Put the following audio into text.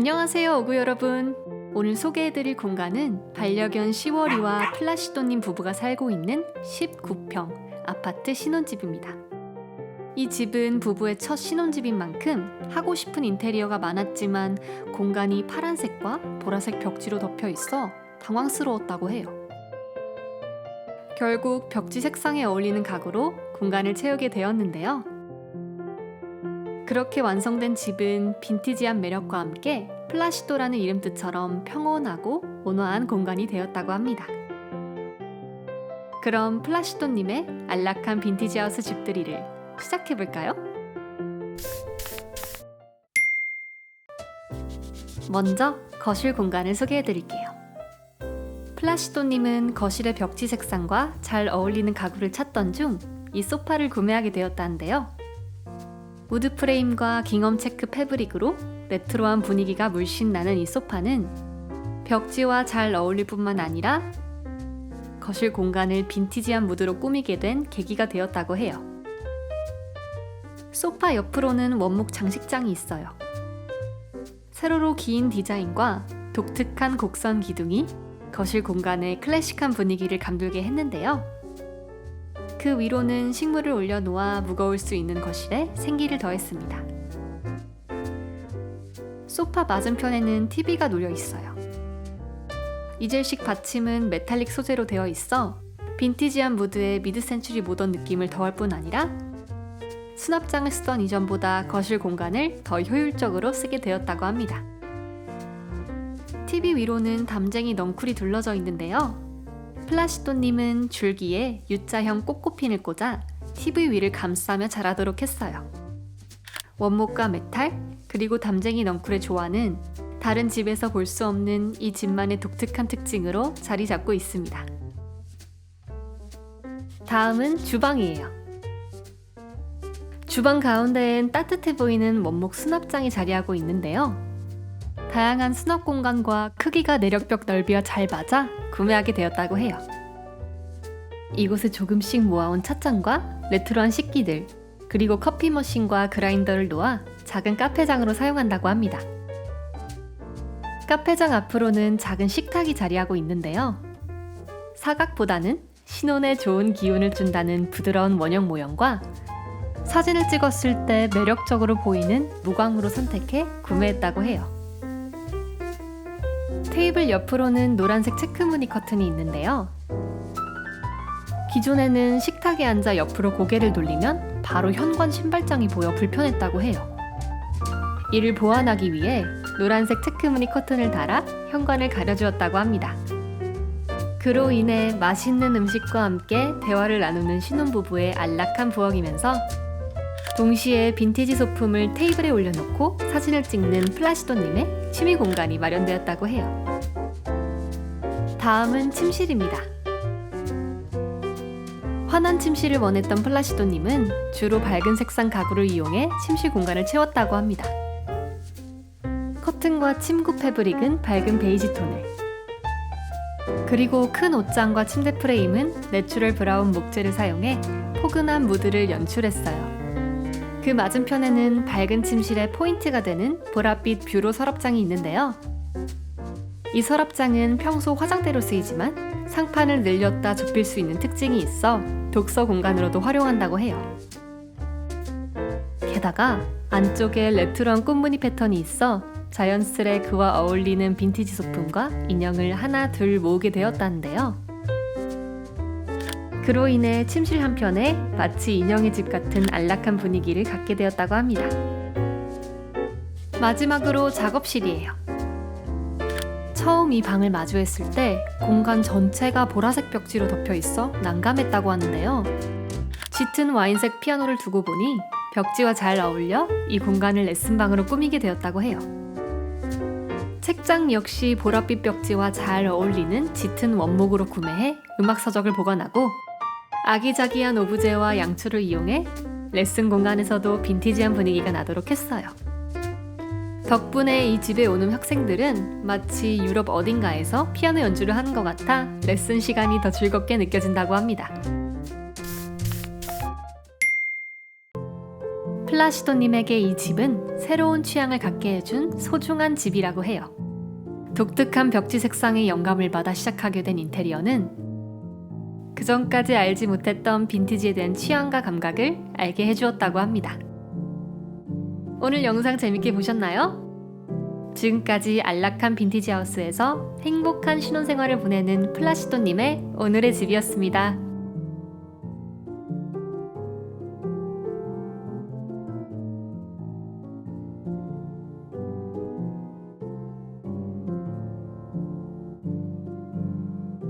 안녕하세요, 오구 여러분. 오늘 소개해드릴 공간은 반려견 시워리와 플라시도님 부부가 살고 있는 19평 아파트 신혼집입니다. 이 집은 부부의 첫 신혼집인 만큼 하고 싶은 인테리어가 많았지만 공간이 파란색과 보라색 벽지로 덮여 있어 당황스러웠다고 해요. 결국 벽지 색상에 어울리는 가구로 공간을 채우게 되었는데요. 그렇게 완성된 집은 빈티지한 매력과 함께 플라시도라는 이름 뜻처럼 평온하고 온화한 공간이 되었다고 합니다. 그럼 플라시도님의 안락한 빈티지 하우스 집들이를 시작해볼까요? 먼저 거실 공간을 소개해드릴게요. 플라시도님은 거실의 벽지 색상과 잘 어울리는 가구를 찾던 중 이 소파를 구매하게 되었다는데요. 우드 프레임과 깅엄 체크 패브릭으로 레트로한 분위기가 물씬 나는 이 소파는 벽지와 잘 어울릴 뿐만 아니라 거실 공간을 빈티지한 무드로 꾸미게 된 계기가 되었다고 해요. 소파 옆으로는 원목 장식장이 있어요. 세로로 긴 디자인과 독특한 곡선 기둥이 거실 공간의 클래식한 분위기를 감돌게 했는데요. 그 위로는 식물을 올려놓아 무거울 수 있는 거실에 생기를 더했습니다. 소파 맞은편에는 TV가 놓여 있어요. 이젤식 받침은 메탈릭 소재로 되어 있어 빈티지한 무드의 미드센추리 모던 느낌을 더할 뿐 아니라 수납장을 쓰던 이전보다 거실 공간을 더 효율적으로 쓰게 되었다고 합니다. TV 위로는 담쟁이 넝쿨이 둘러져 있는데요. 플라시도님은 줄기에 U자형 꽃꽃핀을 꽂아 TV 위를 감싸며 자라도록 했어요. 원목과 메탈, 그리고 담쟁이 넝쿨의 조화는 다른 집에서 볼 수 없는 이 집만의 독특한 특징으로 자리 잡고 있습니다. 다음은 주방이에요. 주방 가운데엔 따뜻해 보이는 원목 수납장이 자리하고 있는데요. 다양한 수납 공간과 크기가 내력벽 넓이와 잘 맞아 구매하게 되었다고 해요. 이곳에 조금씩 모아온 찻잔과 레트로한 식기들, 그리고 커피 머신과 그라인더를 놓아 작은 카페장으로 사용한다고 합니다. 카페장 앞으로는 작은 식탁이 자리하고 있는데요. 사각보다는 신혼에 좋은 기운을 준다는 부드러운 원형 모형과 사진을 찍었을 때 매력적으로 보이는 무광으로 선택해 구매했다고 해요. 테이블 옆으로는 노란색 체크무늬 커튼이 있는데요. 기존에는 식탁에 앉아 옆으로 고개를 돌리면 바로 현관 신발장이 보여 불편했다고 해요. 이를 보완하기 위해 노란색 체크무늬 커튼을 달아 현관을 가려주었다고 합니다. 그로 인해 맛있는 음식과 함께 대화를 나누는 신혼부부의 안락한 부엌이면서 동시에 빈티지 소품을 테이블에 올려놓고 사진을 찍는 플라시도님의 취미 공간이 마련되었다고 해요. 다음은 침실입니다. 환한 침실을 원했던 플라시도님은 주로 밝은 색상 가구를 이용해 침실 공간을 채웠다고 합니다. 커튼과 침구 패브릭은 밝은 베이지 톤을, 그리고 큰 옷장과 침대 프레임은 내추럴 브라운 목재를 사용해 포근한 무드를 연출했어요. 그 맞은편에는 밝은 침실의 포인트가 되는 보랏빛 뷰로 서랍장이 있는데요. 이 서랍장은 평소 화장대로 쓰이지만 상판을 늘렸다 좁힐 수 있는 특징이 있어 독서 공간으로도 활용한다고 해요. 게다가 안쪽에 레트로한 꽃무늬 패턴이 있어 자연스레 그와 어울리는 빈티지 소품과 인형을 하나 둘 모으게 되었다는데요. 그로 인해 침실 한편에 마치 인형의 집 같은 안락한 분위기를 갖게 되었다고 합니다. 마지막으로 작업실이에요. 처음 이 방을 마주했을 때 공간 전체가 보라색 벽지로 덮여 있어 난감했다고 하는데요. 짙은 와인색 피아노를 두고 보니 벽지와 잘 어울려 이 공간을 레슨방으로 꾸미게 되었다고 해요. 책장 역시 보랏빛 벽지와 잘 어울리는 짙은 원목으로 구매해 음악 서적을 보관하고 아기자기한 오브제와 양초를 이용해 레슨 공간에서도 빈티지한 분위기가 나도록 했어요. 덕분에 이 집에 오는 학생들은 마치 유럽 어딘가에서 피아노 연주를 하는 것 같아 레슨 시간이 더 즐겁게 느껴진다고 합니다. 플라시도님에게 이 집은 새로운 취향을 갖게 해준 소중한 집이라고 해요. 독특한 벽지 색상의 영감을 받아 시작하게 된 인테리어는 그전까지 알지 못했던 빈티지에 대한 취향과 감각을 알게 해주었다고 합니다. 오늘 영상 재밌게 보셨나요? 지금까지 안락한 빈티지 하우스에서 행복한 신혼생활을 보내는 플라시도님의 오늘의 집이었습니다.